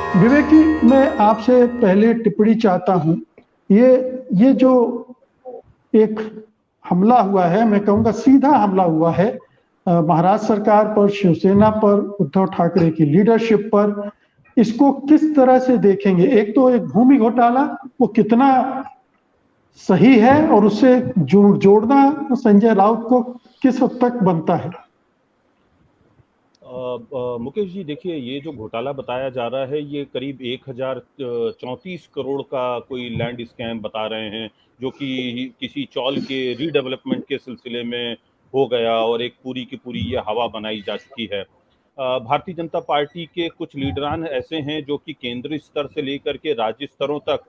विवेक जी, मैं आपसे पहले टिप्पणी चाहता हूं। ये जो एक हमला हुआ है, मैं कहूंगा सीधा हमला हुआ है महाराष्ट्र सरकार पर, शिवसेना पर, उद्धव ठाकरे की लीडरशिप पर। इसको किस तरह से देखेंगे? एक तो एक भूमि घोटाला, वो कितना सही है, और उससे जोड़ना संजय राउत को किस हद तक बनता है? मुकेश जी, देखिए, ये जो घोटाला बताया जा रहा है ये करीब 1034 करोड़ का कोई लैंड स्कैम बता रहे हैं, जो कि किसी चौल के रीडेवलपमेंट के सिलसिले में हो गया और एक पूरी की पूरी ये हवा बनाई जा चुकी है। भारतीय जनता पार्टी के कुछ लीडरान ऐसे हैं जो कि केंद्रीय स्तर से लेकर के राज्य स्तरों तक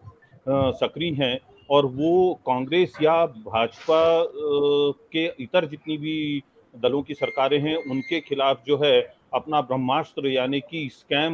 सक्रिय हैं, और वो कांग्रेस या भाजपा के इतर जितनी भी दलों की सरकारें हैं उनके खिलाफ जो है अपना ब्रह्मास्त्र यानी कि स्कैम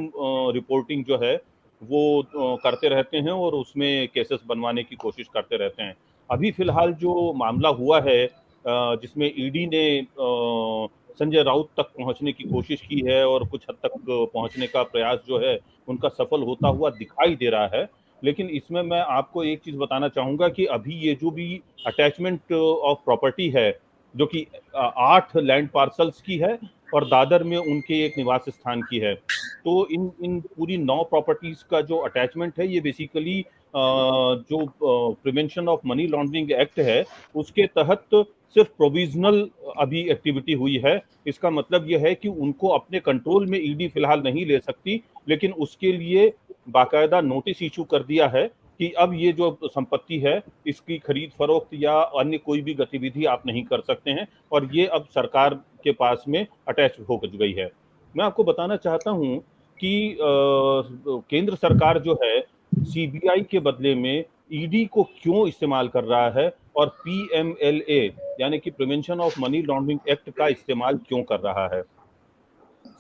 रिपोर्टिंग जो है वो करते रहते हैं और उसमें केसेस बनवाने की कोशिश करते रहते हैं। अभी फिलहाल जो मामला हुआ है जिसमें ईडी ने संजय राउत तक पहुंचने की कोशिश की है और कुछ हद तक पहुंचने का प्रयास जो है उनका सफल होता हुआ दिखाई दे रहा है। लेकिन इसमें मैं आपको एक चीज बताना चाहूंगा कि अभी ये जो भी अटैचमेंट ऑफ प्रॉपर्टी है, जो कि 8 लैंड पार्सल्स की है और दादर में उनके एक निवास स्थान की है, तो इन इन पूरी 9 प्रॉपर्टीज का जो अटैचमेंट है ये बेसिकली जो prevention of money laundering act है उसके तहत सिर्फ प्रोविजनल अभी एक्टिविटी हुई है। इसका मतलब यह है कि उनको अपने कंट्रोल में ईडी फिलहाल नहीं ले सकती, लेकिन उसके लिए बाकायदा नोटिस इशू कर दिया है कि अब ये जो संपत्ति है इसकी खरीद फरोख्त या अन्य कोई भी गतिविधि आप नहीं कर सकते हैं, और ये अब सरकार के पास में अटैच हो गई है। मैं आपको बताना चाहता हूं कि केंद्र सरकार जो है सीबीआई के बदले में ईडी को क्यों इस्तेमाल कर रहा है और पीएमएलए यानी कि prevention of money laundering act का इस्तेमाल क्यों कर रहा है।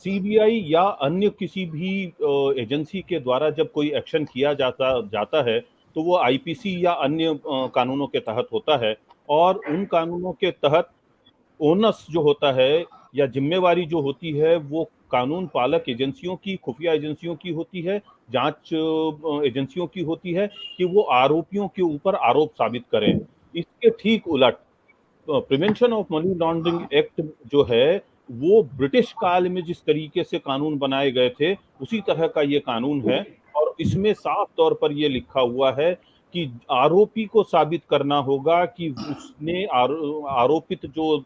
सीबीआई या अन्य किसी भी एजेंसी के द्वारा जब कोई एक्शन किया जाता जाता है तो वो आईपीसी या अन्य कानूनों के तहत होता है, और उन कानूनों के तहत ओनस जो होता है या जिम्मेवारी जो होती है वो कानून पालक एजेंसियों की, खुफिया एजेंसियों की होती है, जांच एजेंसियों की होती है कि वो आरोपियों के ऊपर आरोप साबित करें। इसके ठीक उलट prevention of money laundering act जो है वो ब्रिटिश काल में जिस तरीके से कानून बनाए गए थे उसी तरह का ये कानून है, और इसमें साफ तौर पर ये लिखा हुआ है कि आरोपी को साबित करना होगा कि उसने आरोपित जो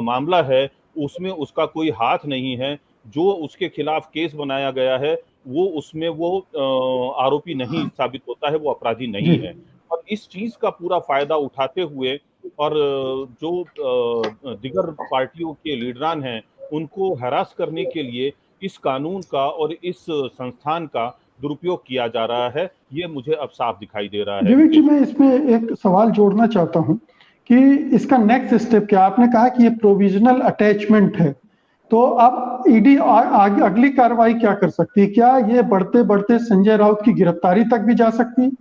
मामला है उसमें उसका कोई हाथ नहीं है, जो उसके खिलाफ केस बनाया गया है वो उसमें वो आरोपी नहीं साबित होता है, वो अपराधी जी। नहीं है। और इस चीज का पूरा फायदा उठाते हुए और जो दिगर पार्टियों के लीडरान हैं उनको हरास करने के लिए इस कानून का और इस संस्थान का दुरुपयोग किया जा रहा है, ये मुझे अब साफ दिखाई दे रहा है विवेक जी, मुकेश मैं जी। इसमें एक सवाल जोड़ना चाहता हूं कि इसका नेक्स्ट स्टेप क्या? आपने कहा कि ये प्रोविजनल अटैचमेंट है, तो अब ईडी आगे अगली कार्रवाई क्या कर सकती है? क्या ये बढ़ते बढ़ते संजय राउत की गिरफ्तारी तक भी जा सकती है?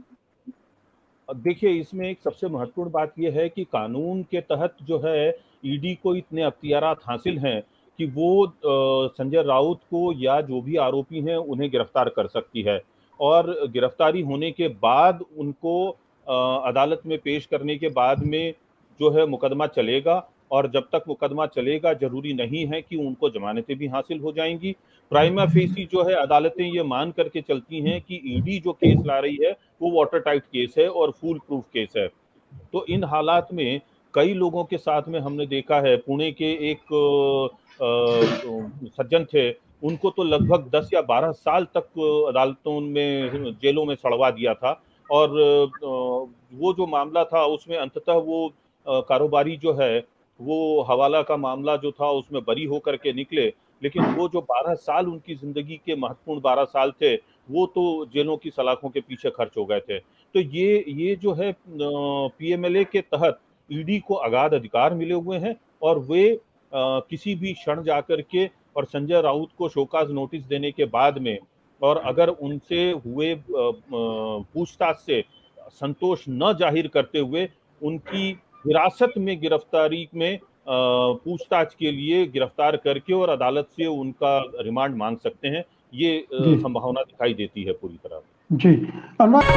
अब देखिए, इसमें एक सबसे महत्वपूर्ण बात यह है कि कानून के तहत जो है ईडी को इतने अख्तियारात हासिल हैं कि वो संजय राउत को या जो भी आरोपी हैं उन्हें गिरफ्तार कर सकती है, और गिरफ्तारी होने के बाद उनको अदालत में पेश करने के बाद में जो है मुकदमा चलेगा, और जब तक मुकदमा चलेगा जरूरी नहीं है कि उनको जमानतें भी हासिल हो जाएंगी। प्राइमा फेसी जो है अदालतें ये मान करके चलती हैं कि ईडी जो केस ला रही है वो वाटर टाइट केस है और फूल प्रूफ केस है। तो इन हालात में कई लोगों के साथ में हमने देखा है, पुणे के एक सज्जन थे, उनको तो लगभग 10 या 12 साल तक अदालतों में जेलों में सड़वा दिया था, और वो जो मामला था उसमें अंततः वो कारोबारी जो है वो हवाला का मामला जो था उसमें बरी होकर के निकले, लेकिन वो जो 12 साल उनकी जिंदगी के महत्वपूर्ण 12 साल थे वो तो जेलों की सलाखों के पीछे खर्च हो गए थे। तो ये जो है पीएमएलए के तहत ईडी को अगाध अधिकार मिले हुए हैं, और वे किसी भी क्षण जाकर के और संजय राउत को शोकाज नोटिस देने के बाद में, और अगर उनसे हुए पूछताछ से संतोष न जाहिर करते हुए उनकी हिरासत में गिरफ्तारी में पूछताछ के लिए गिरफ्तार करके और अदालत से उनका रिमांड मांग सकते हैं। ये जी संभावना दिखाई देती है पूरी तरह। जी अनुराग